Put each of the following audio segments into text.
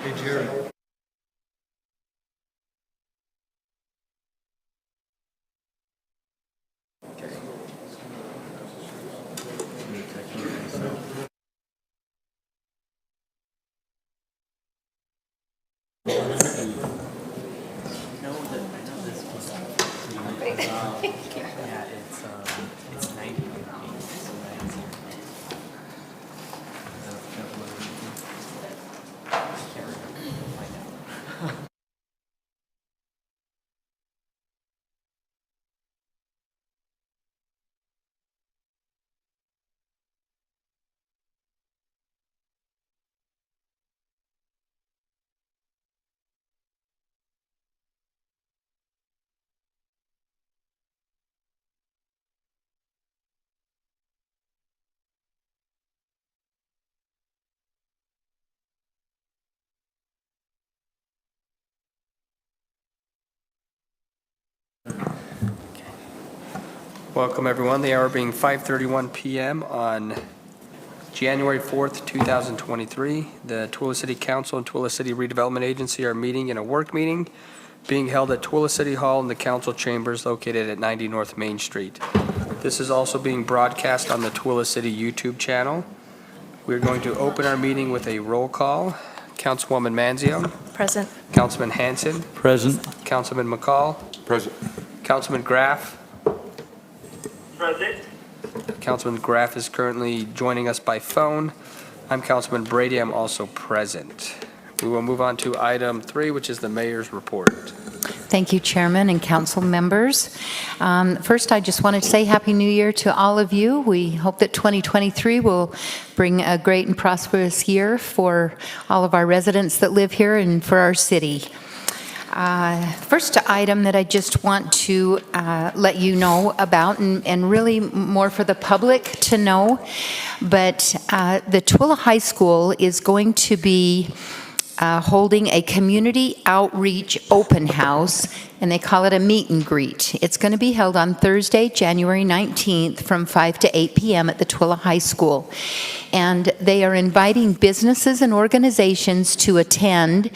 Adjourn. Welcome, everyone. The hour being 5:31 p.m. on January 4th, 2023. The Tooele City Council and Tooele City Redevelopment Agency are meeting in a work meeting being held at Tooele City Hall in the council chambers located at 90 North Main Street. This is also being broadcast on the Tooele City YouTube channel. We're going to open our meeting with a roll call. Councilwoman Manzio. Present. Councilman Hanson. Present. Councilman McCall. Present. Councilman Graff. Present. Councilman Graff is currently joining us by phone. I'm Councilman Brady. I'm also present. We will move on to item 3, which is the mayor's report. Thank you, Chairman and council members. First, I just wanted to say Happy New Year to all of you. We hope that 2023 will bring a great and prosperous year for all of our residents that live here and for our city. First item that I just want to let you know about, and really more for the public to know, but the Tooele High School is going to be holding a community outreach open house, and they call it a meet and greet. It's going to be held on Thursday, January 19th from 5 to 8 p.m. at the Tooele High School. And they are inviting businesses and organizations to attend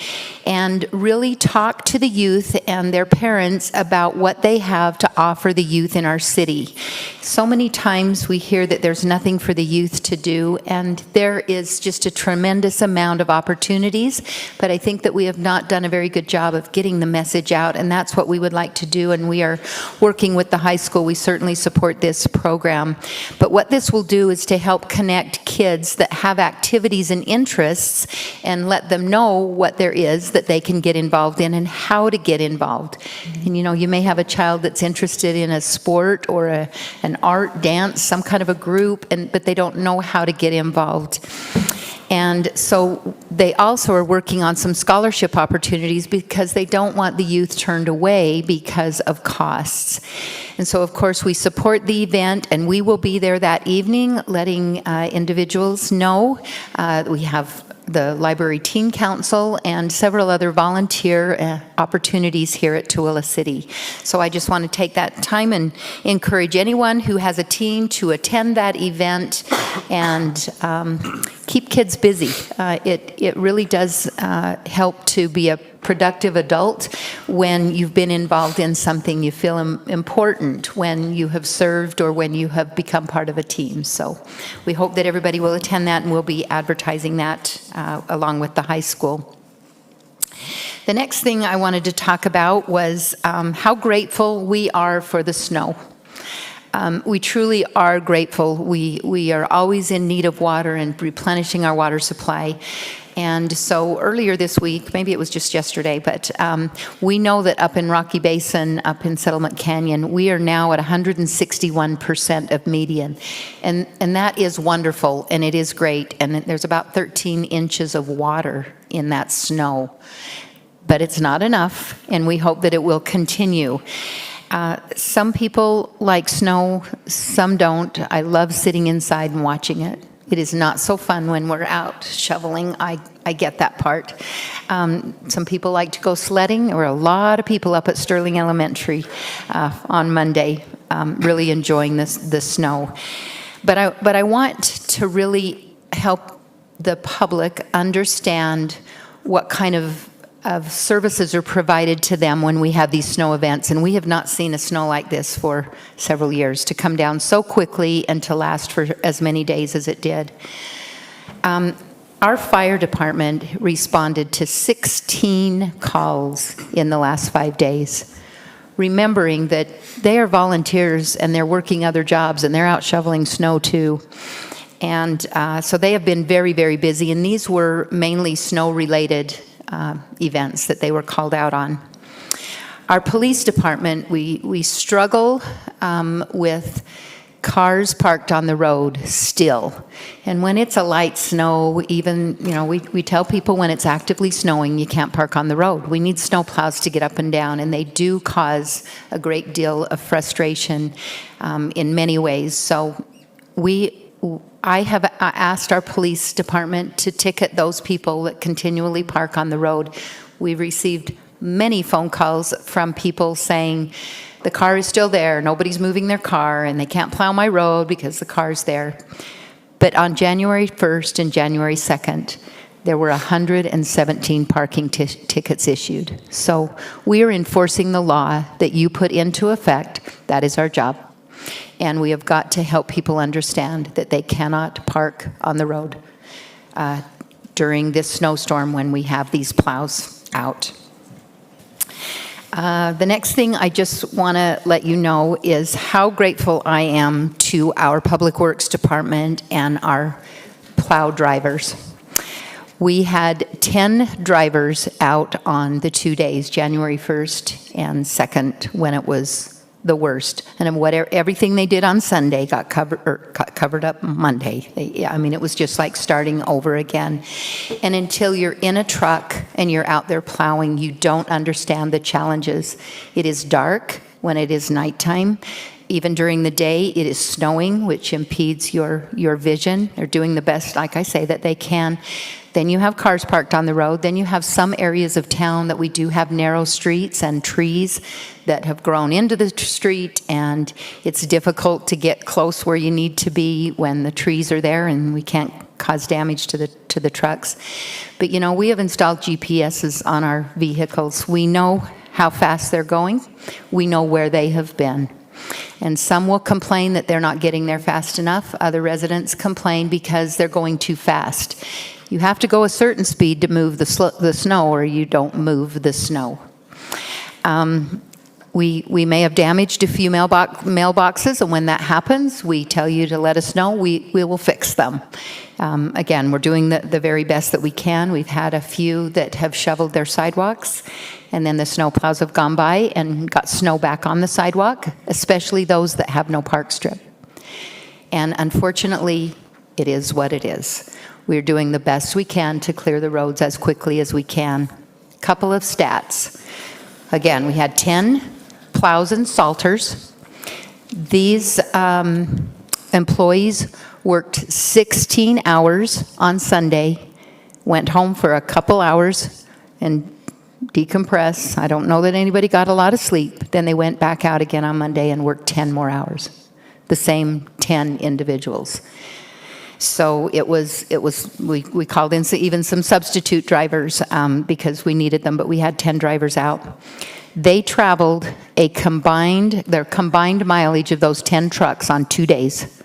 and really talk to the youth and their parents about what they have to offer the youth in our city. So many times we hear that there's nothing for the youth to do, and there is just a tremendous amount of opportunities, but I think that we have not done a very good job of getting the message out, and that's what we would like to do, and we are working with the high school. We certainly support this program. But what this will do is to help connect kids that have activities and interests and let them know what there is that they can get involved in and how to get involved. And you know, you may have a child that's interested in a sport or an art, dance, some kind of a group, but they don't know how to get involved. And so they also are working on some scholarship opportunities because they don't want the youth turned away because of costs. And so, of course, we support the event, and we will be there that evening letting individuals know. We have the Library Teen Council and several other volunteer opportunities here at Tooele City. So I just want to take that time and encourage anyone who has a teen to attend that event and keep kids busy. It really does help to be a productive adult when you've been involved in something. You feel important when you have served or when you have become part of a team. So we hope that everybody will attend that, and we'll be advertising that along with the high school. The next thing I wanted to talk about was how grateful we are for the snow. We truly are grateful. We are always in need of water and replenishing our water supply. And so earlier this week, maybe it was just yesterday, but we know that up in Rocky Basin, up in Settlement Canyon, we are now at 161% of median. And that is wonderful, and it is great. And there's about 13 inches of water in that snow. But it's not enough, and we hope that it will continue. Some people like snow, some don't. I love sitting inside and watching it. It is not so fun when we're out shoveling. I get that part. Some people like to go sledding. There were a lot of people up at Sterling Elementary on Monday really enjoying the snow. But I want to really help the public understand what kind of services are provided to them when we have these snow events. And we have not seen a snow like this for several years, to come down so quickly and to last for as many days as it did. Our fire department responded to 16 calls in the last 5 days, remembering that they are volunteers and they're working other jobs and they're out shoveling snow too. And so they have been very, very busy, and these were mainly snow-related events that they were called out on. Our police department, we struggle with cars parked on the road still. And when it's a light snow, even, we tell people when it's actively snowing, you can't park on the road. We need snow plows to get up and down, and they do cause a great deal of frustration in many ways. So I have asked our police department to ticket those people that continually park on the road. We've received many phone calls from people saying, the car is still there, nobody's moving their car, and they can't plow my road because the car's there. But on January 1st and January 2nd, there were 117 parking tickets issued. So we are enforcing the law that you put into effect. That is our job. And we have got to help people understand that they cannot park on the road during this snowstorm when we have these plows out. The next thing I just want to let you know is how grateful I am to our Public Works Department and our plow drivers. We had 10 drivers out on the 2 days, January 1st and 2nd, when it was the worst. And everything they did on Sunday got covered up Monday. It was just like starting over again. And until you're in a truck and you're out there plowing, you don't understand the challenges. It is dark when it is nighttime. Even during the day, it is snowing, which impedes your vision. They're doing the best, like I say, that they can. Then you have cars parked on the road. Then you have some areas of town that we do have narrow streets and trees that have grown into the street, and it's difficult to get close where you need to be when the trees are there and we can't cause damage to the trucks. But we have installed GPSs on our vehicles. We know how fast they're going. We know where they have been. And some will complain that they're not getting there fast enough. Other residents complain because they're going too fast. You have to go a certain speed to move the snow, or you don't move the snow. We may have damaged a few mailboxes, and when that happens, we tell you to let us know. We will fix them. Again, we're doing the very best that we can. We've had a few that have shoveled their sidewalks, and then the snow plows have gone by and got snow back on the sidewalk, especially those that have no park strip. And unfortunately, it is what it is. We're doing the best we can to clear the roads as quickly as we can. Couple of stats. Again, we had 10 plows and salters. These employees worked 16 hours on Sunday, went home for a couple hours and decompress. I don't know that anybody got a lot of sleep. Then they went back out again on Monday and worked 10 more hours. The same 10 individuals. So we called in even some substitute drivers because we needed them, but we had 10 drivers out. They traveled their combined mileage of those 10 trucks on 2 days,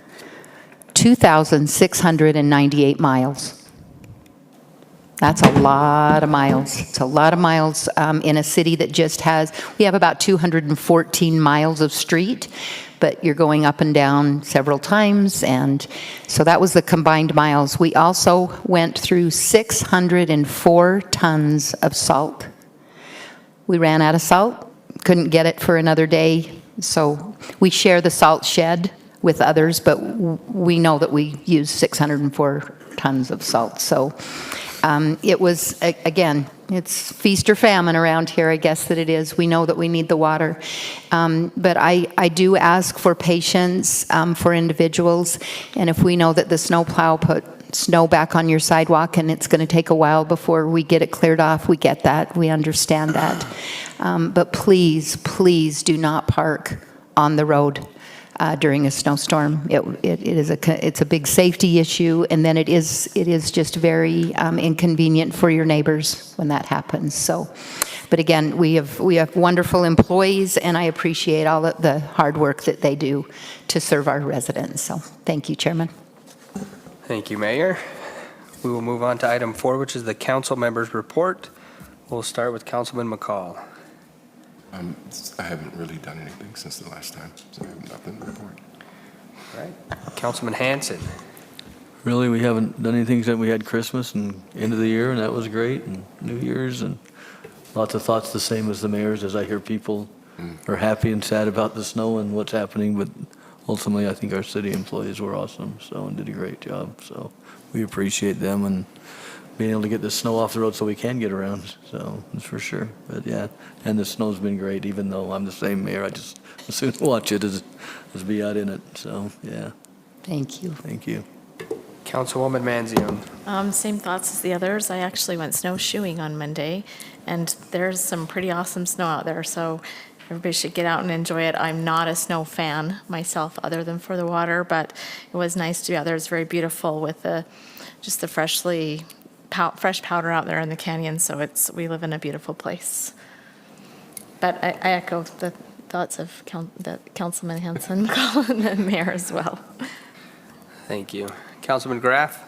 2,698 miles. That's a lot of miles. It's a lot of miles in a city that we have about 214 miles of street, but you're going up and down several times, and so that was the combined miles. We also went through 604 tons of salt. We ran out of salt, couldn't get it for another day, so we share the salt shed with others, but we know that we use 604 tons of salt. So it was, again, it's feast or famine around here, I guess that it is. We know that we need the water. But I do ask for patience for individuals. And if we know that the snowplow put snow back on your sidewalk and it's going to take a while before we get it cleared off, we get that. We understand that. But please, please do not park on the road. during a snowstorm. It's a big safety issue, and then it is just very inconvenient for your neighbors when that happens. So, but again, we have wonderful employees, and I appreciate all of the hard work that they do to serve our residents. So, thank you, Chairman. Thank you, Mayor. We will move on to item 4, which is the council members' report. We'll start with Councilman McCall. I haven't really done anything since the last time, so I have nothing to report. All right. Councilman Hanson. Really, we haven't done anything since we had Christmas and end of the year, and that was great, and New Year's, and lots of thoughts the same as the mayor's, as I hear people are happy and sad about the snow and what's happening, but ultimately, I think our city employees were awesome, and did a great job, so we appreciate them and being able to get the snow off the road so we can get around, so that's for sure. But yeah, and the snow's been great, even though I'm the same mayor, I just as soon watch it as be out in it, so yeah. Thank you. Thank you. Councilwoman Manzione. Same thoughts as the others. I actually went snowshoeing on Monday, and there's some pretty awesome snow out there, so everybody should get out and enjoy it. I'm not a snow fan myself, other than for the water, but it was nice to be out there. It's very beautiful with just the fresh powder out there in the canyon, so we live in a beautiful place. But I echo the thoughts of Councilman Hanson, Colin, and Mayor as well. Thank you. Councilman Graff.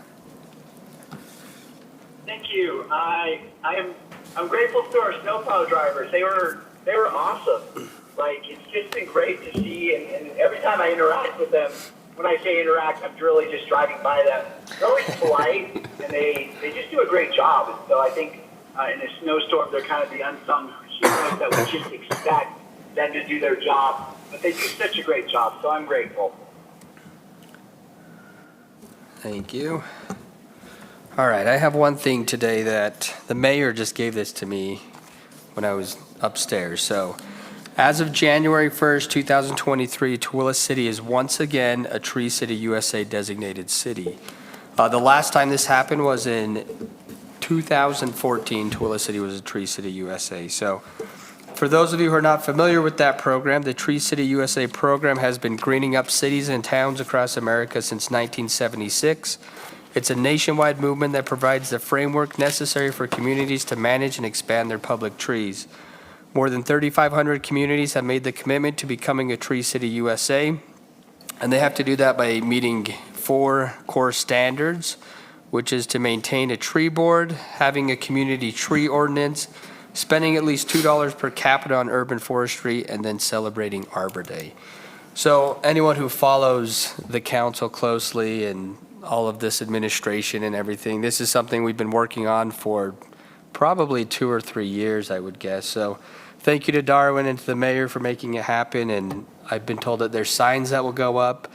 Thank you. I'm grateful to our snowplow drivers. They were awesome. Like, it's just been great to see, and every time I interact with them, when I say interact, I'm really just driving by them. They're always polite, and they just do a great job. And so I think in a snowstorm, they're kind of the unsung heroes that we just expect them to do their job. But they do such a great job, so I'm grateful. Thank you. All right, I have one thing today that the mayor just gave this to me when I was upstairs. So, as of January 1st, 2023, Tooele City is once again a Tree City USA designated city. The last time this happened was in 2014. Tooele City was a Tree City USA. So, for those of you who are not familiar with that program, the Tree City USA program has been greening up cities and towns across America since 1976. It's a nationwide movement that provides the framework necessary for communities to manage and expand their public trees. More than 3,500 communities have made the commitment to becoming a Tree City USA, and they have to do that by meeting 4 core standards, which is to maintain a tree board, having a community tree ordinance, spending at least $2 per capita on urban forestry, and then celebrating Arbor Day. So anyone who follows the council closely and all of this administration and everything, this is something we've been working on for probably 2 or 3 years, I would guess. So thank you to Darwin and to the mayor for making it happen. And I've been told that there's signs that will go up,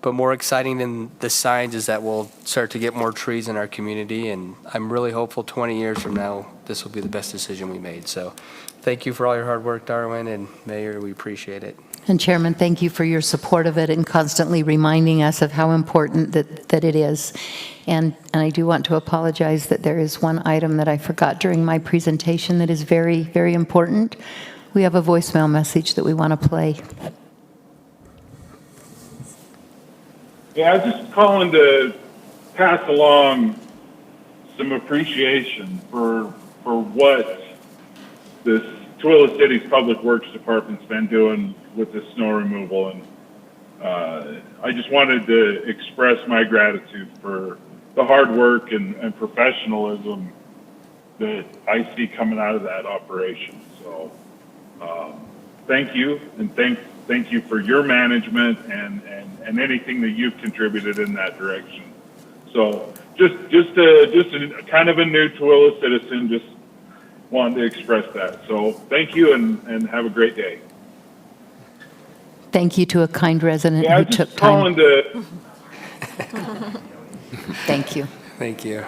but more exciting than the signs is that we'll start to get more trees in our community. And I'm really hopeful 20 years from now, this will be the best decision we made. So thank you for all your hard work, Darwin, and Mayor, we appreciate it. And Chairman, thank you for your support of it and constantly reminding us of how important that it is. And I do want to apologize that there is one item that I forgot during my presentation that is very, very important. We have a voicemail message that we want to play. Yeah, I was just calling to pass along some appreciation for what this Tooele City's Public Works Department's been doing with the snow removal, and I just wanted to express my gratitude for the hard work and professionalism that I see coming out of that operation. So thank you, and thank you for your management and anything that you've contributed in that direction. So just a kind of a new Tooele citizen, just wanted to express that. So thank you, and have a great day. Thank you to a kind resident Yeah, who I was took just calling time. to. Thank you. Thank you.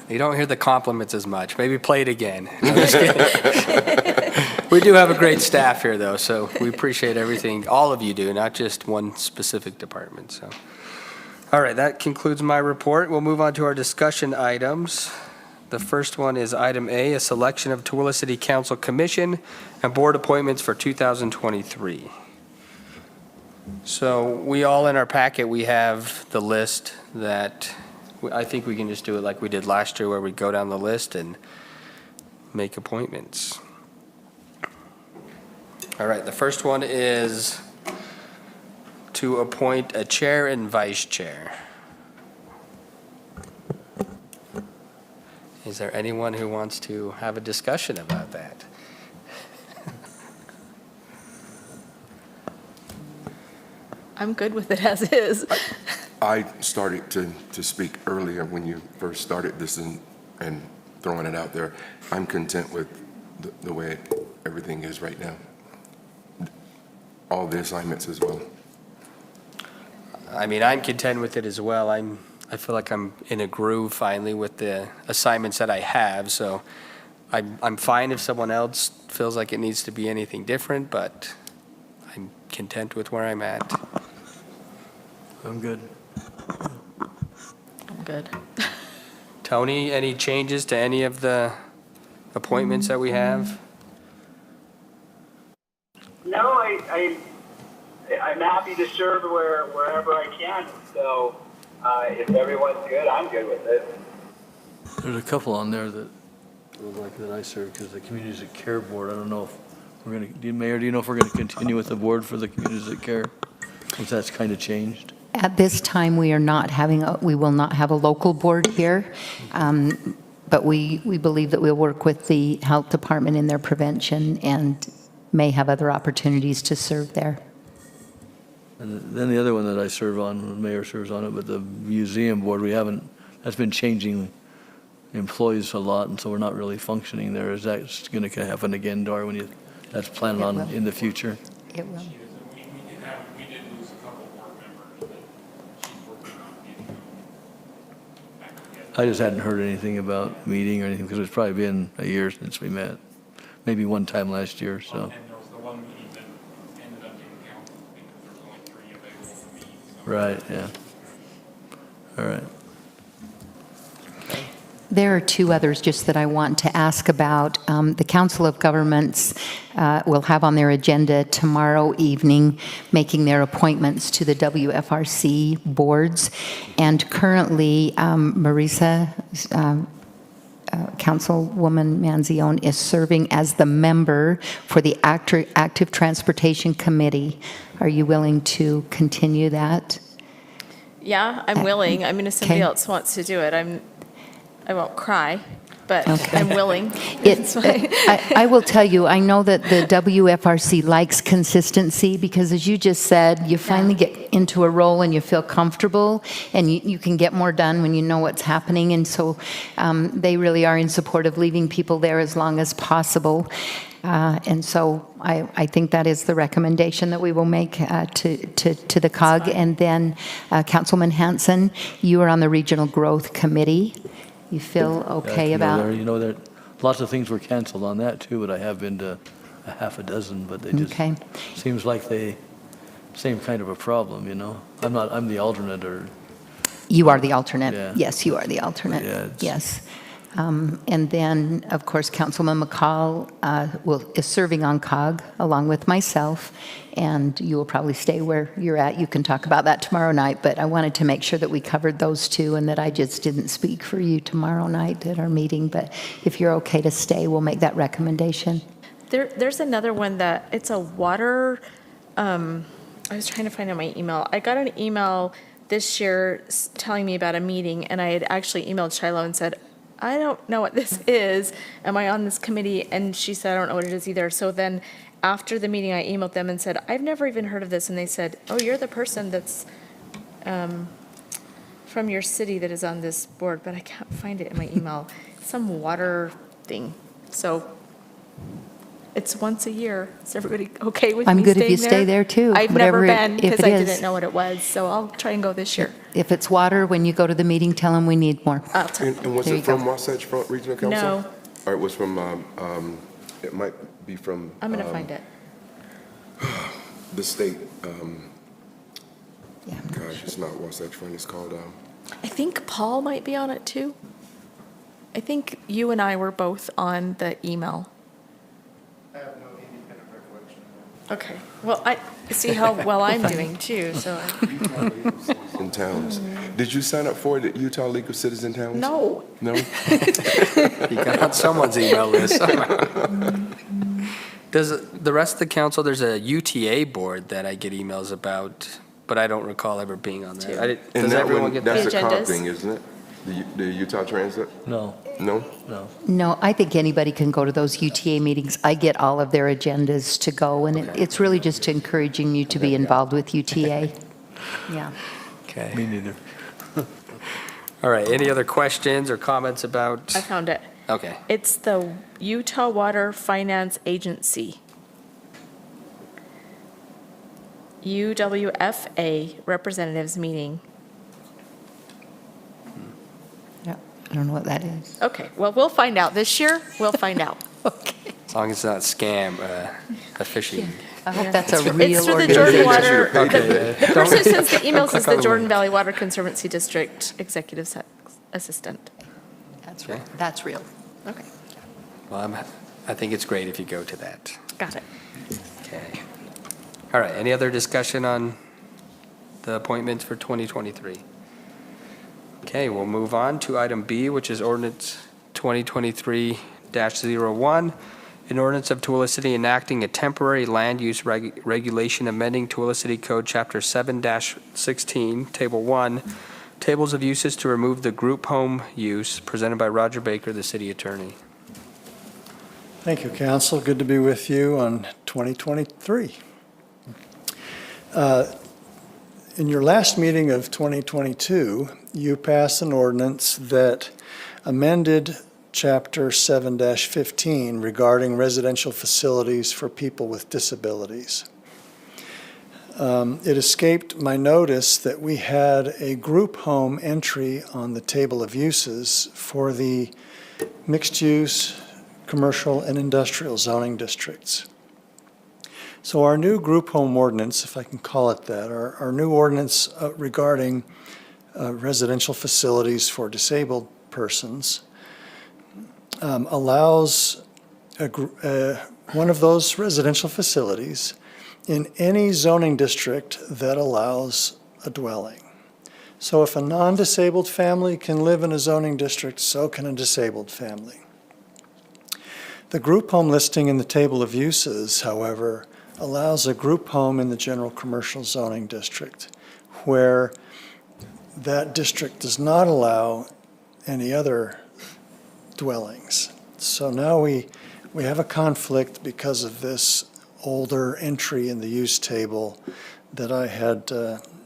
You don't hear the compliments as much. Maybe play it again. No, just kidding. We do have a great staff here, though, so we appreciate everything all of you do, not just one specific department. So, all right, that concludes my report. We'll move on to our discussion items. The first one is item A, a selection of Tooele City Council Commission and Board appointments for 2023. So we all in our packet, we have the list that, I think we can just do it like we did last year where we go down the list and make appointments. All right, the first one is to appoint a chair and vice chair. Is there anyone who wants to have a discussion about that? I'm good with it as is. I started to speak earlier when you first started this and throwing it out there. I'm content with the way everything is right now. All the assignments as well. I mean, I'm content with it as well. I feel like I'm in a groove finally with the assignments that I have, so I'm fine if someone else feels like it needs to be anything different, but I'm content with where I'm at. I'm good. I'm good. Tony, any changes to any of the appointments that we have? No, I'm happy to serve wherever I can. So if everyone's good, I'm good with it. There's a couple on there that look like that I serve because the Communities that Care Board, I don't know if we're going to, Mayor, do you know if we're going to continue with the board for the Communities that Care? If that's kind of changed? At this time, we will not have a local board here, but we believe that we'll work with the health department in their prevention and may have other opportunities to serve there. And then the other one that I serve on, the mayor serves on it, but the museum board, that's been changing employees a lot, and so we're not really functioning there. Is that going to happen again, Dar, that's planned on in the future? It will. We did lose a couple board members that she's working on getting them back together. I just hadn't heard anything about meeting or anything, because it's probably been a year since we met. Maybe one time last year, so. And there was the one meeting that ended up being canceled because there was only 3 available for meetings. So Right, yeah. All right. There are two others just that I want to ask about. The Council of Governments will have on their agenda tomorrow evening making their appointments to the WFRC boards. And currently, Marisa, Councilwoman Manzione, is serving as the member for the Active Transportation Committee. Are you willing to continue that? Yeah, I'm willing. I mean, if somebody Okay. else wants to do it, I won't cry, but Okay. I'm willing. It's, I will tell you, I know that the WFRC likes consistency because, as you just said, you finally get into a role and you feel comfortable and you can get more done when you know what's happening. And so they really are in support of leaving people there as long as possible. And so I think that is the recommendation that we will make to the COG. And then Councilman Hanson, you are on the Regional Growth Committee. You feel okay about? There lots of things were canceled on that too, but I have been to a half a dozen, but they just, Okay. seems like same kind of a problem, I'm the alternate or, You are the alternate. Yeah. Yes, you are the alternate. Yeah, it's- Yes. And then, of course, Councilman McCall is serving on COG along with myself, and you will probably stay where you're at. You can talk about that tomorrow night, but I wanted to make sure that we covered those two and that I just didn't speak for you tomorrow night at our meeting. But if you're okay to stay, we'll make that recommendation. There's another one that, it's a water, I was trying to find out my email. I got an email this year telling me about a meeting, and I had actually emailed Shiloh and said, I don't know what this is. Am I on this committee? And she said, I don't know what it is either. So then after the meeting, I emailed them and said, I've never even heard of this. And they said, oh, you're the person that's from your city that is on this board, but I can't find it in my email. Some water thing. So it's once a year. Is everybody okay with I'm me good if staying you stay there, too, I've whatever never it- been if because it I is. didn't know what it was. So I'll try and go this year. If it's water, when you go to the meeting, tell them we need more. I'll tell And was There it you go. from Wasatch Front Regional Council? No. Or it was from, it might be from I'm going to find it. the state, Yeah. gosh, it's not Wasatch Front, it's called, I think Paul might be on it too. I think you and I were both on the email. Okay, well, I see how well I'm doing too, so, In towns. Did you sign up for the Utah League of Citizen Towns? no. No? You got on someone's email list. Does the rest of the council, there's a UTA board that I get emails about, but I don't recall ever being on that. And Does that everyone one, get that's that? a COG Agendas? thing, isn't it? The Utah Transit? No, No? no. No, I think anybody can go to those UTA meetings. I get all of their agendas to go, and it's really just encouraging you to be involved with UTA. Yeah. Okay. Me neither. All right, any other questions or comments about? I found it. Okay. It's the Utah Water Finance Agency. UWFA Representatives Meeting. Yeah, I don't know what that is. Okay, well, we'll find out. This year, we'll find out. Okay. As long as it's not scam, a phishing. I hope that's It's a real through the organization. Jordan They Water, get you to pay the person who sends the emails is Click on the the Jordan link. Valley Water Conservancy District Executive Assistant. That's real. That's real. Okay, Well, I think it's great if you go to that. got it. Okay. All right, any other discussion on the appointments for 2023? Okay, we'll move on to item B, which is ordinance 2023-01, an ordinance of Tooele City enacting a temporary land use regulation amending Tooele City Code Chapter 7-16, Table 1, Tables of Uses to remove the group home use, presented by Roger Baker, the city attorney. Thank you, Council. Good to be with you on 2023. In your last meeting of 2022, you passed an ordinance that amended Chapter 7-15 regarding residential facilities for people with disabilities. It escaped my notice that we had a group home entry on the table of uses for the mixed-use, commercial, and industrial zoning districts. So our new group home ordinance, if I can call it that, our new ordinance regarding residential facilities for disabled persons allows one of those residential facilities in any zoning district that allows a dwelling. So if a non-disabled family can live in a zoning district, so can a disabled family. The group home listing in the table of uses, however, allows a group home in the general commercial zoning district, where that district does not allow any other dwellings. So now we have a conflict because of this older entry in the use table that I had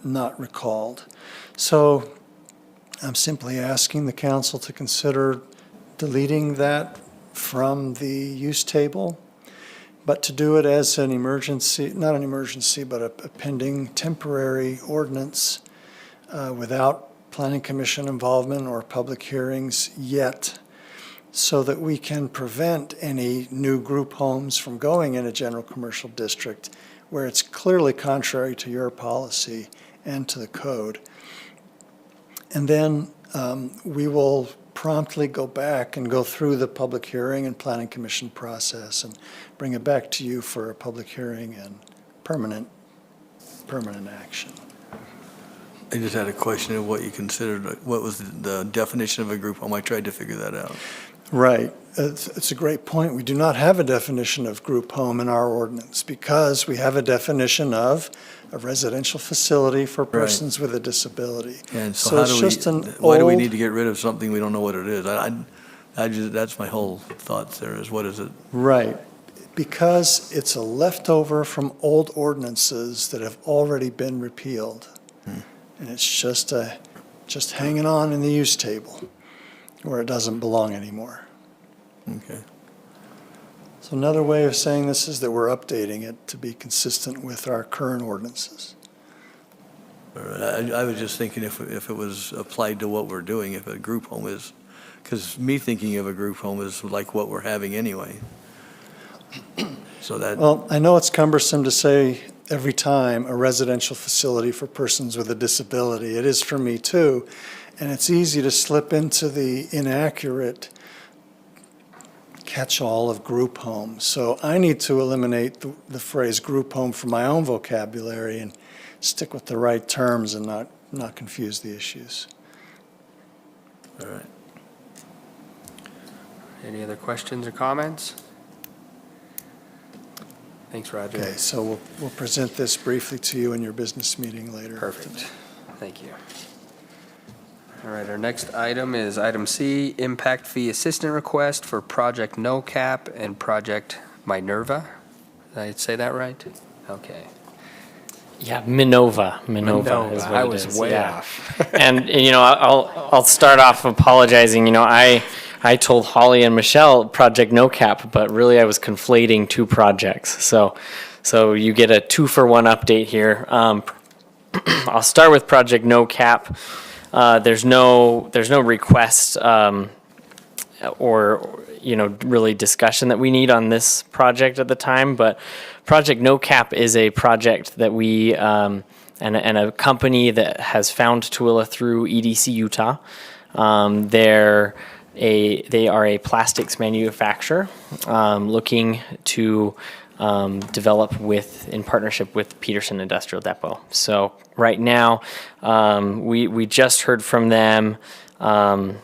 not recalled. So I'm simply asking the council to consider deleting that from the use table, but to do it as an emergency, not an emergency, but a pending temporary ordinance without planning commission involvement or public hearings yet, so that we can prevent any new group homes from going in a general commercial district where it's clearly contrary to your policy and to the code. And then we will promptly go back and go through the public hearing and planning commission process and bring it back to you for a public hearing and permanent action. I just had a question of what you considered, what was the definition of a group home? I tried to figure that out. Right. It's a great point. We do not have a definition of group home in our ordinance because we have a definition of a residential facility for persons with a disability. And So so it's how just do an we, why do we old- need to get rid of something we don't know what it is? I just, that's my whole thoughts there is what is it? Right. Because it's a leftover from old ordinances that have already been repealed. And it's just hanging on in the use table where it doesn't belong anymore. Okay. So another way of saying this is that we're updating it to be consistent with our current ordinances. All right. I was just thinking if it was applied to what we're doing, if a group home is, because me thinking of a group home is like what we're having anyway. So that, Well, I know it's cumbersome to say every time a residential facility for persons with a disability. It is for me too. And it's easy to slip into the inaccurate catch-all of group home. So I need to eliminate the phrase group home from my own vocabulary and stick with the right terms and not confuse the issues. All right. Any other questions or comments? Thanks, Roger. Okay, so we'll present this briefly to you in your business meeting later. Perfect. Thank you. All right, our next item is item C, impact fee assistant request for Project No Cap and Project Minerva. Did I say that right? Okay. Yeah, Minova is what I it was is, way yeah. off. And I'll start off apologizing. I told Holly and Michelle Project No Cap, but really I was conflating two projects. So you get a 2-for-1 update here. I'll start with Project No Cap. There's no request or really discussion that we need on this project at the time, but Project No Cap is a project that we and a company that has found Tooele through EDC Utah. They are a plastics manufacturer looking to develop in partnership with Peterson Industrial Depot. So right now, we just heard from them it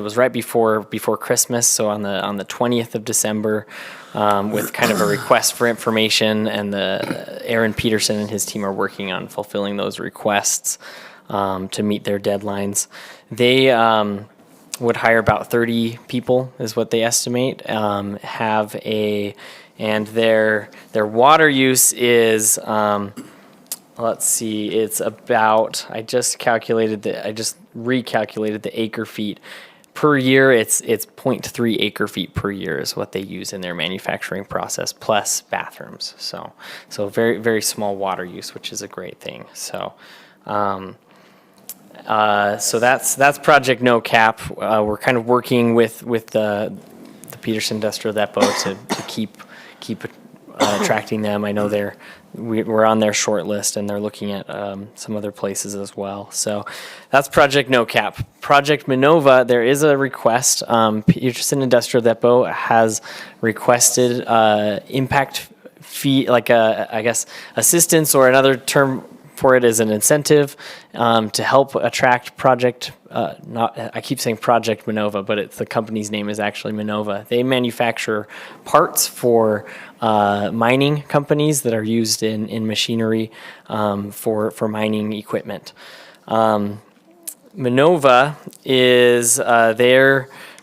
was right before Christmas, so on the 20th of December, with kind of a request for information, and Aaron Peterson and his team are working on fulfilling those requests to meet their deadlines. They would hire about 30 people, is what they estimate. And their water use is, let's see, it's about, I just recalculated the acre feet. Per year, it's 0.3 acre feet per year is what they use in their manufacturing process, plus bathrooms. So very, very small water use, which is a great thing. So that's Project No Cap. We're kind of working with the Peterson Industrial Depot to keep attracting them. I know we're on their short list, and they're looking at some other places as well. So that's Project No Cap. Project Minova, there is a request. Peterson Industrial Depot has requested impact fee, I guess assistance, or another term for it is an incentive to help attract I keep saying Project Minova, but the company's name is actually Minova. They manufacture parts for mining companies that are used in machinery for mining equipment. Minova is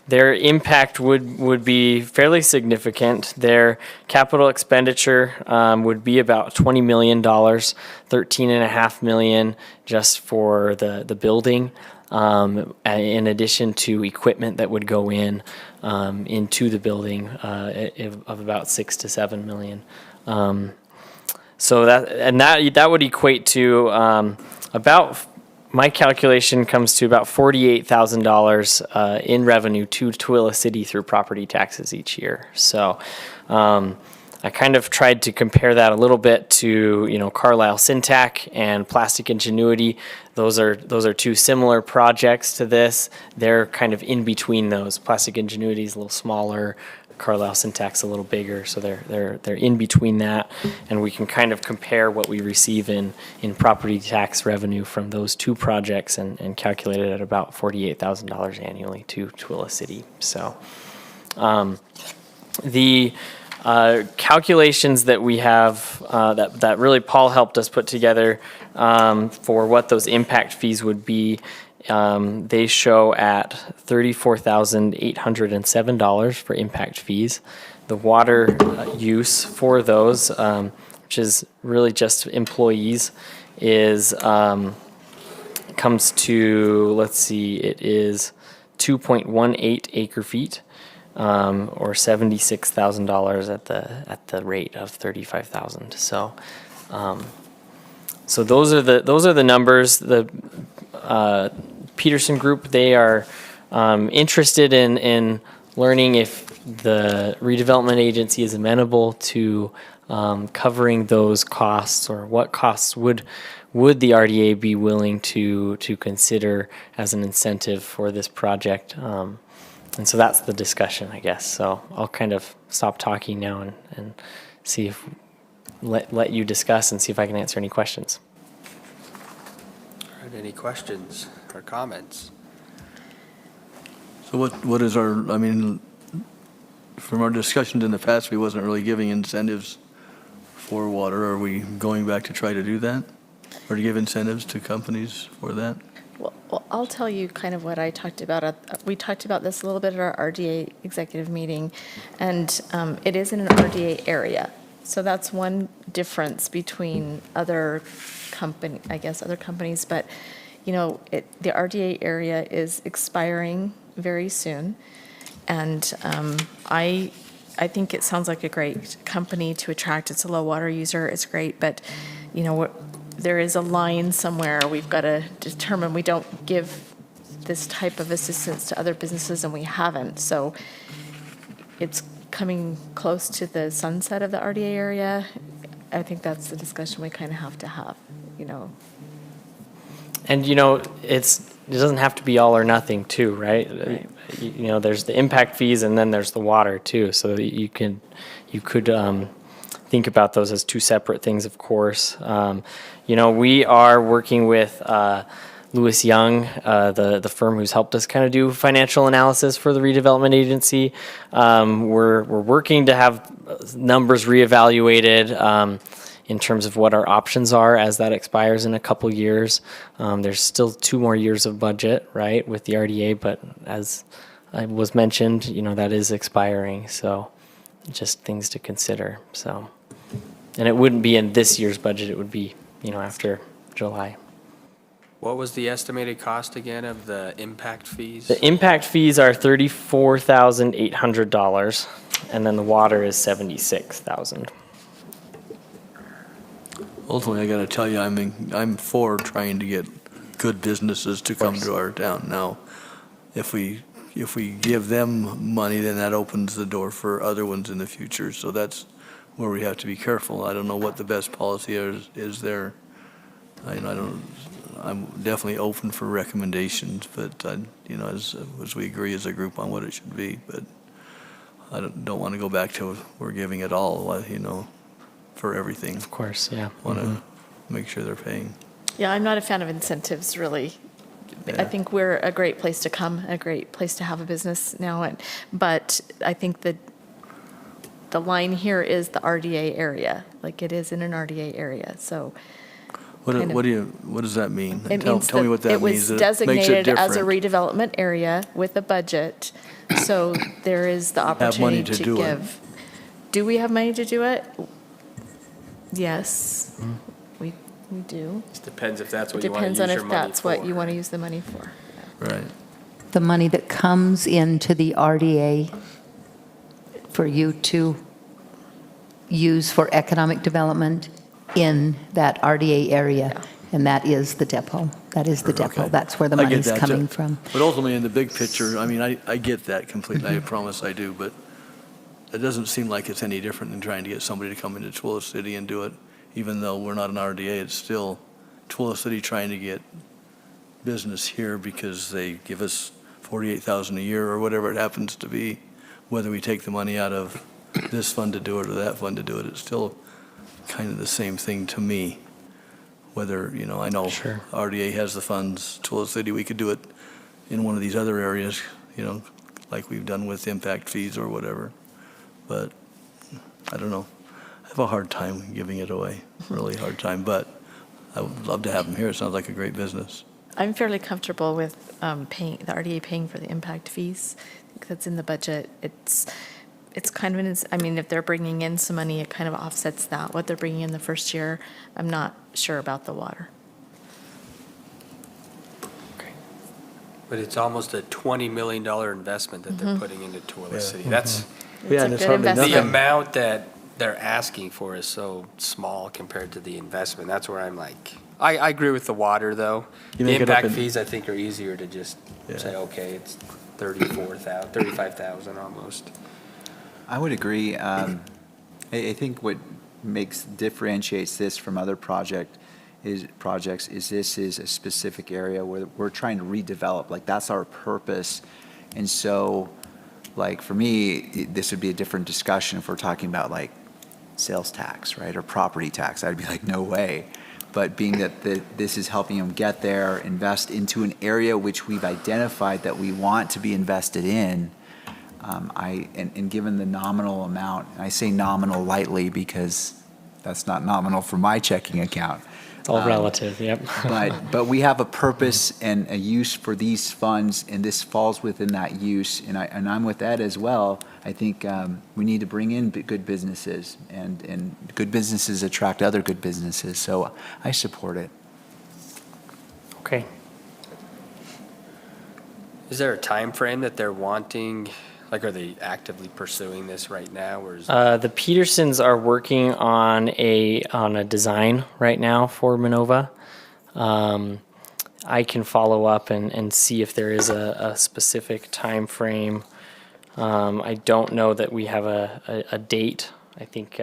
their impact would be fairly significant. Their capital expenditure would be about $20 million, $13.5 million just for the building, in addition to equipment that would go into the building of about $6 to $7 million. So that would equate to about. My calculation comes to about $48,000 in revenue to Tooele City through property taxes each year. So I kind of tried to compare that a little bit to Carlisle Syntac and Plastic Ingenuity. Those are two similar projects to this. They're kind of in between those. Plastic Ingenuity is a little smaller. Carlisle Syntac's a little bigger, so they're in between that, and we can kind of compare what we receive in property tax revenue from those two projects and calculate it at about $48,000 annually to Tooele City. So the calculations that we have that really Paul helped us put together for what those impact fees would be. They show at $34,807 for impact fees. The water use for those, which is really just employees, comes to, let's see, it is 2.18 acre feet, or $76,000 at the rate of $35,000. So those are the numbers. The Peterson Group, they are interested in learning if the redevelopment agency is amenable to covering those costs, or what costs would the RDA be willing to consider as an incentive for this project. And so that's the discussion, I guess. So I'll kind of stop talking now and see if, let you discuss and see if I can answer any questions. All right, any questions or comments? So what is our, I mean, from our discussions in the past, we wasn't really giving incentives for water. Are we going back to try to do that? Or to give incentives to companies for that? Well, I'll tell you kind of what I talked about. We talked about this a little bit at our RDA executive meeting, and it is in an RDA area. So that's one difference between other companies. But, you know, the RDA area is expiring very soon. And I think it sounds like a great company to attract. It's a low water user. It's great. But, you know, there is a line somewhere we've got to determine. We don't give this type of assistance to other businesses, and we haven't. So it's coming close to the sunset of the RDA area. I think that's the discussion we kind of have to have, you know. And, you know, it doesn't have to be all or nothing too, right? You know, there's the impact fees and then there's the water too. So that you could think about those as two separate things, of course. You know, we are working with Lewis Young, the firm who's helped us kind of do financial analysis for the redevelopment agency. We're working to have numbers reevaluated in terms of what our options are as that expires in a couple years. There's still 2 more years of budget, right, with the RDA, but as I was mentioned, you know, that is expiring. So just things to consider. So, and it wouldn't be in this year's budget. It would be, you know, after July. What was the estimated cost again of the impact fees? The impact fees are $34,800, and then the water is $76,000. Ultimately, I got to tell you, I'm for trying to get good businesses to come to our town. Now, if we give them money, then that opens the door for other ones in the future. So that's where we have to be careful. I don't know what the best policy is there. I'm definitely open for recommendations, but you know, as we agree as a group on what it should be, but I don't want to go back to we're giving it all, you know, for everything. Of course, yeah. Want to make sure they're paying. Yeah, I'm not a fan of incentives, really. Yeah. I think we're a great place to come, a great place to have a business now. But I think that the line here is the RDA area, like it is in an RDA area. So What does that mean? it Tell means me what that it means. was That makes it designated as a different. redevelopment area with a budget. So there is the opportunity money to to do it. give. Do we have money to do it? Yes, we do. It depends if that's It what you want to use depends on your if money that's what for. you want to use the money for. Right. The money that comes into the RDA for you to use for economic development in that RDA area, and that is the depot. That is the depot. Okay. That's where the I get money's that, coming too. from. But ultimately, in the big picture, I mean, I get that completely. I promise I do. But it doesn't seem like it's any different than trying to get somebody to come into Twila City and do it. Even though we're not an RDA, it's still Twila City trying to get business here because they give us $48,000 a year or whatever it happens to be. Whether we take the money out of this fund to do it or that fund to do it, it's still kind of the same thing to me. Whether, you know, I know Sure. RDA has the funds, Twila City, we could do it in one of these other areas, you know, like we've done with impact fees or whatever. But I don't know. I have a hard time giving it away, really hard time. But I would love to have them here. It sounds like a great business. I'm fairly comfortable with paying the RDA paying for the impact fees. I think that's in the budget. It's kind of I mean, if they're bringing in some money, it kind of offsets that. What they're bringing in the first year, I'm not sure about the water. But it's almost a $20 million investment that they're putting into Twila City. That's Yeah, a and it's good hardly investment. the nothing. amount that they're asking for is so small compared to the investment. That's where I'm like, I agree with the water though. You The make it up impact in- fees, I think, are easier to just Yeah. say, okay, it's 35,000 almost. I would agree. I think what differentiates this from other projects is this is a specific area where we're trying to redevelop. Like, that's our purpose. And so like, for me, this would be a different discussion if we're talking about like sales tax, right, or property tax. I'd be like, no way. But being that this is helping them get there, invest into an area which we've identified that we want to be invested in, and given the nominal amount, and I say nominal lightly because that's not nominal for my checking account. It's all relative, yep. But we have a purpose and a use for these funds, and this falls within that use. And I'm with Ed as well. I think we need to bring in good businesses, and good businesses attract other good businesses. So I support it. Okay. Is there a time frame that they're wanting? Like, are they actively pursuing this right now, or is The Petersons are working on a design right now for Minova. I can follow up and see if there is a specific time frame. I don't know that we have a date. I think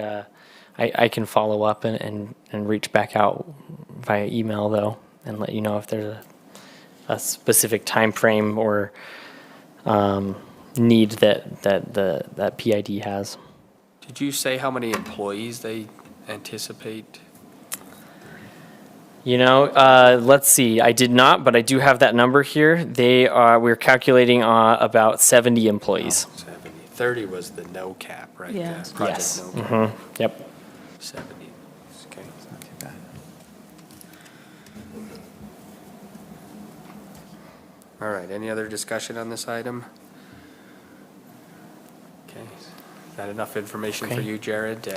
I can follow up and reach back out via email, though, and let you know if there's a specific time frame or need that PID has. Did you say how many employees they anticipate? Let's see. I did not, but I do have that number here. We're calculating about 70 employees. 70. 30 was the no cap, right? Yeah. The project Yes. no cap. Mm-hmm. Yep. 70. Okay. Not too bad. All right. Any other discussion on this item? Okay. Is that enough information for Okay. you, Jared?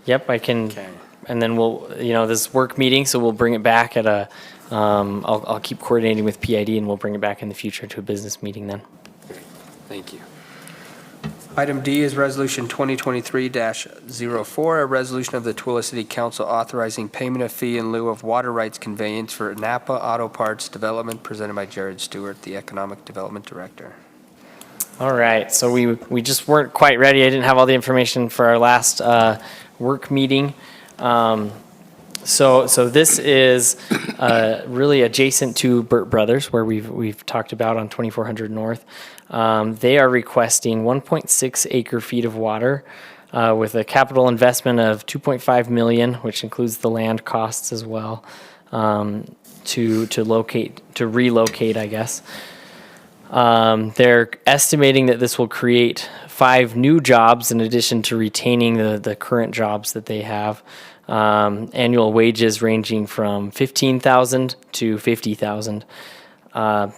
Yep, I can. Okay. And then we'll, this work meeting, so we'll bring it back at I'll keep coordinating with PID and we'll bring it back in the future to a business meeting then. Thank you. Item D is Resolution 2023-04, a resolution of the Tooele City Council authorizing payment of fee in lieu of water rights conveyance for Napa Auto Parts Development, presented by Jared Stewart, the Economic Development Director. All right, so we just weren't quite ready. I didn't have all the information for our last work meeting. So this is really adjacent to Burt Brothers, where we've talked about on 2400 North. They are requesting 1.6 acre feet of water with a capital investment of $2.5 million, which includes the land costs as well, to relocate, I guess. They're estimating that this will create 5 new jobs in addition to retaining the current jobs that they have. Annual wages ranging from $15,000 to $50,000.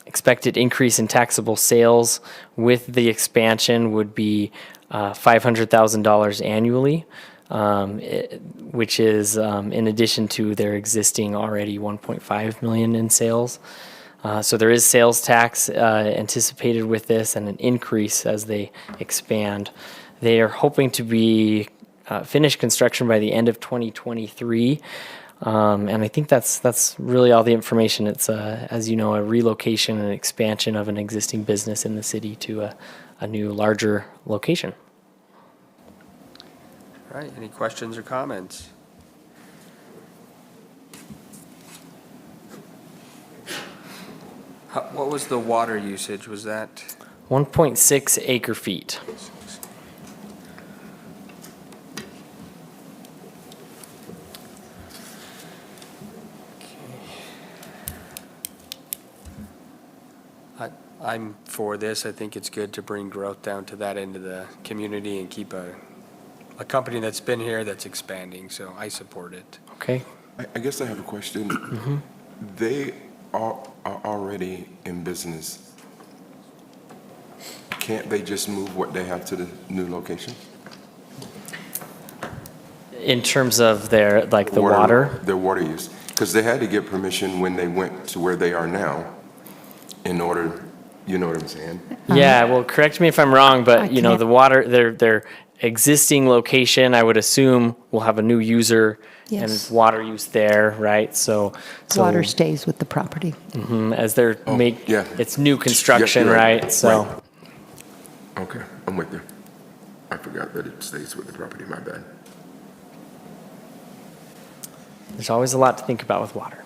Expected increase in taxable sales with the expansion would be $500,000 annually, which is in addition to their existing already $1.5 million in sales. So there is sales tax anticipated with this and an increase as they expand. They are hoping to be finish construction by the end of 2023. And I think that's really all the information. It's, as you know, a relocation and expansion of an existing business in the city to a new, larger location. All right, any questions or comments? What was the water usage? Was that? 1.6 acre feet. I'm for this. I think it's good to bring growth down to that end of the community and keep a company that's been here that's expanding, so I support it. Okay. I guess I have a question. Mm-hmm. They are already in business. Can't they just move what they have to the new location? In terms of their, like, the water? Their water use. Because they had to get permission when they went to where they are now in order, you know what I'm saying? Yeah, well, correct me if I'm wrong, but, I can't- the water, their existing location, I would assume, will have a new user Yes. and water use there, right? So Water stays with the property. as they're yeah. it's new construction, you're right? So, Right. Okay, I'm with you. I forgot that it stays with the property, my bad. there's always a lot to think about with water.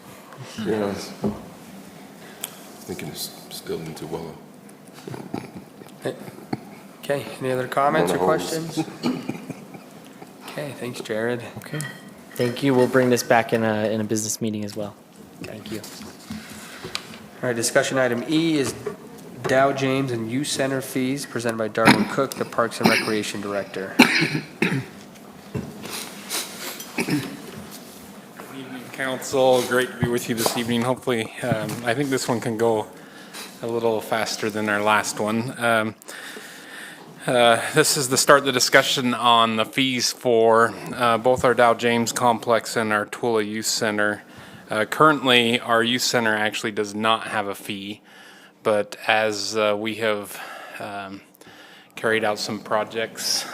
Yeah. Thinking it's still into Willow. Okay, any other comments or Run a hose. questions? Okay, thanks, Jared. Okay. Thank you. We'll bring this back in a business meeting as well. Thank you. All right, discussion item E is Dow James and Youth Center fees presented by Darwin Cook, the Parks and Recreation Director. Good evening, council. Great to be with you this evening. Hopefully, I think this one can go a little faster than our last one. This is the start of the discussion on the fees for both our Dow James complex and our Tooele Youth Center. Currently, our youth center actually does not have a fee, but as we have carried out some projects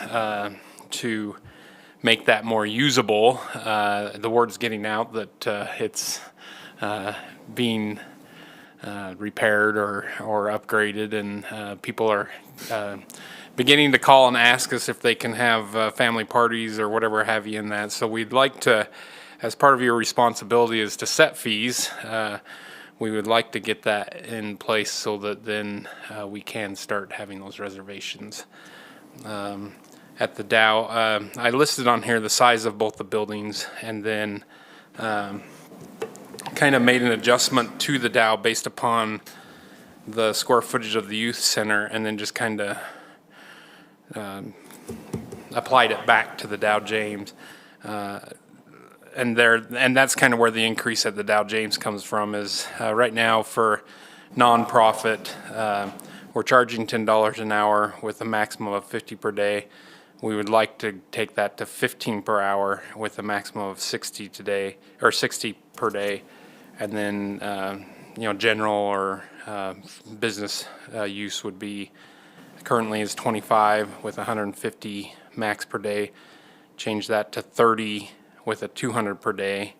to make that more usable, the word's getting out that it's being repaired or upgraded, and people are beginning to call and ask us if they can have family parties or whatever have you in that. So we'd like to, as part of your responsibility is to set fees, we would like to get that in place so that then we can start having those reservations. At the Dow, I listed on here the size of both the buildings, and then kind of made an adjustment to the Dow based upon the square footage of the youth center, and then just kind of applied it back to the Dow James. And that's kind of where the increase at the Dow James comes from is right now for nonprofit, we're charging $10 an hour with a maximum of 50 per day. We would like to take that to 15 per hour with a maximum of 60 today, or 60 per day. And then, general or business use would be currently is 25 with 150 max per day. Change that to 30 with a 200 per day.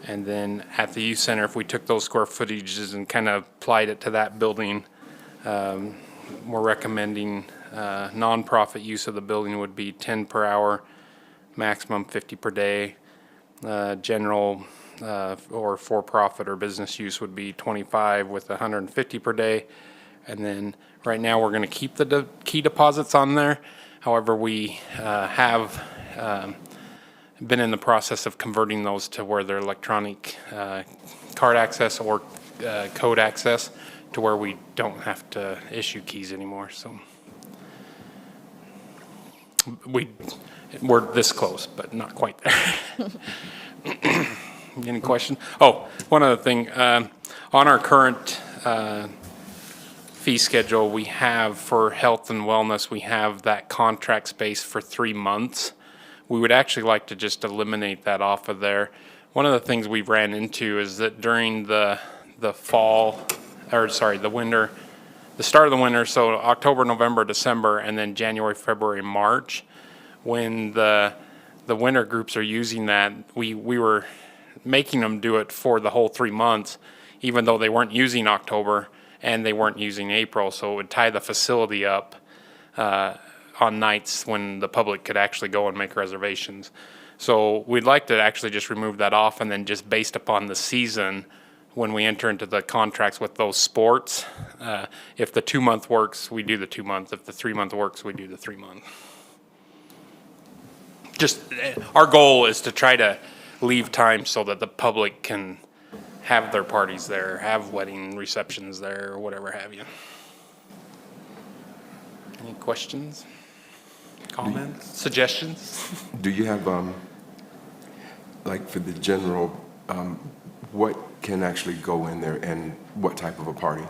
And then at the youth center, if we took those square footages and kind of applied it to that building, we're recommending nonprofit use of the building would be 10 per hour, maximum 50 per day. General or for-profit or business use would be 25 with 150 per day. And then right now we're going to keep the key deposits on there. However, we have been in the process of converting those to where they're electronic card access or code access, to where we don't have to issue keys anymore. So we're this close, but not quite there. Any question? Oh, one other thing. On our current fee schedule, we have for health and wellness, we have that contract space for 3 months. We would actually like to just eliminate that off of there. One of the things we ran into is that during the winter, the start of the winter, so October, November, December, and then January, February, March, when the winter groups are using that, we were making them do it for the whole 3 months, even though they weren't using October and they weren't using April, so it would tie the facility up on nights when the public could actually go and make reservations. So we'd like to actually just remove that off, and then just based upon the season, when we enter into the contracts with those sports, if the 2 month works, we do the 2 month. If the 3 month works, we do the 3 month. Just our goal is to try to leave time so that the public can have their parties there, have wedding receptions there, or whatever have you. Any questions, comments, suggestions? Do you have, like for the general, what can actually go in there and what type of a party?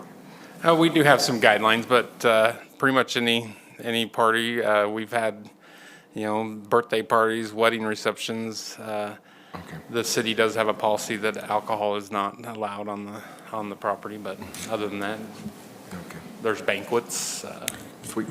We do have some guidelines, but pretty much any party. We've had, birthday parties, wedding receptions. Okay. The city does have a policy that alcohol is not allowed on the property, but other than that, Okay. there's banquets. Sweet.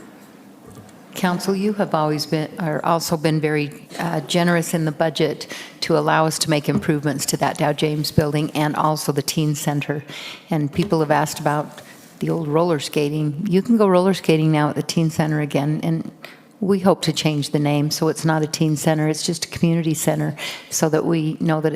Council, you have also been very generous in the budget to allow us to make improvements to that Dow James building and also the teen center. And people have asked about the old roller skating. You can go roller skating now at the teen center again, and we hope to change the name so it's not a teen center, it's just a community center, so that we know that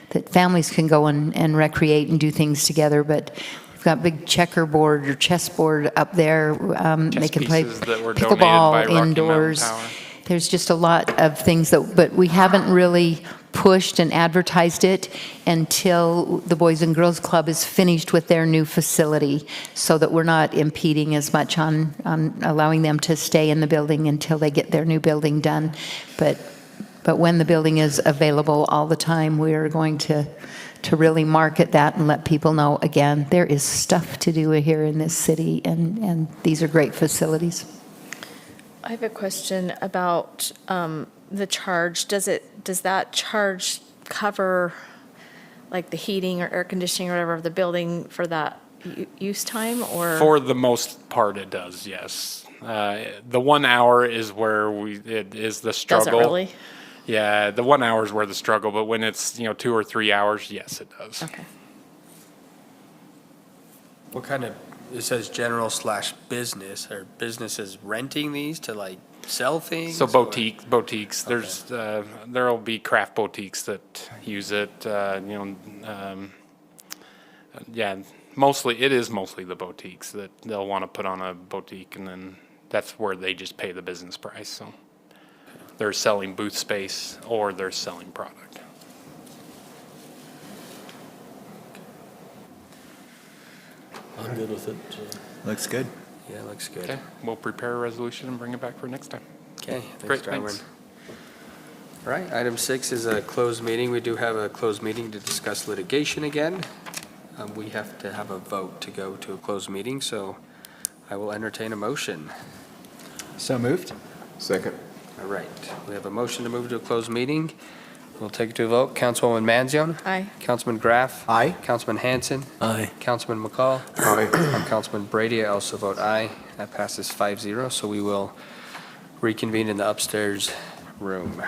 that families can go and recreate and do things together. But We've got big checkerboard or chessboard up there. They Chess can play pieces that were donated by pickleball Rocky Mountain indoors. Power. There's just a lot of things but we haven't really pushed and advertised it until the Boys and Girls Club is finished with their new facility, so that we're not impeding as much on allowing them to stay in the building until they get their new building done. But when the building is available all the time, we are going to really market that and let people know, again, there is stuff to do here in this city, and these are great facilities. I have a question about the charge. Does that charge cover like the heating or air conditioning or whatever of the building for that use time, or? For the most part, it does, yes. The 1 hour is where it is the struggle. Does it really? Yeah, the 1 hour is where the struggle, but when it's, 2 or 3 hours, yes, it does. Okay. What kind of, it says general/business, are businesses renting these to like sell things? So or- boutiques, there's, there'll be craft boutiques that use it, yeah, it is mostly the boutiques that they'll want to put on a boutique, and then that's where they just pay the business price, so. They're selling booth space or they're selling product. I'm good with it. Looks good. Yeah, looks good. Okay, we'll prepare a resolution and bring it back for next time. Okay, Great, thanks, Darwin. thanks. All right, item 6 is a closed meeting. We do have a closed meeting to discuss litigation again. We have to have a vote to go to a closed meeting, so I will entertain a motion. So moved. Second. All right, we have a motion to move to a closed meeting. We'll take it to a vote. Councilwoman Manzione? Aye. Councilman Graff? Aye. Councilman Hanson? Aye. Councilman McCall? Aye. I'm Councilman Brady. I also vote aye. That passes 5-0, so we will reconvene in the upstairs room.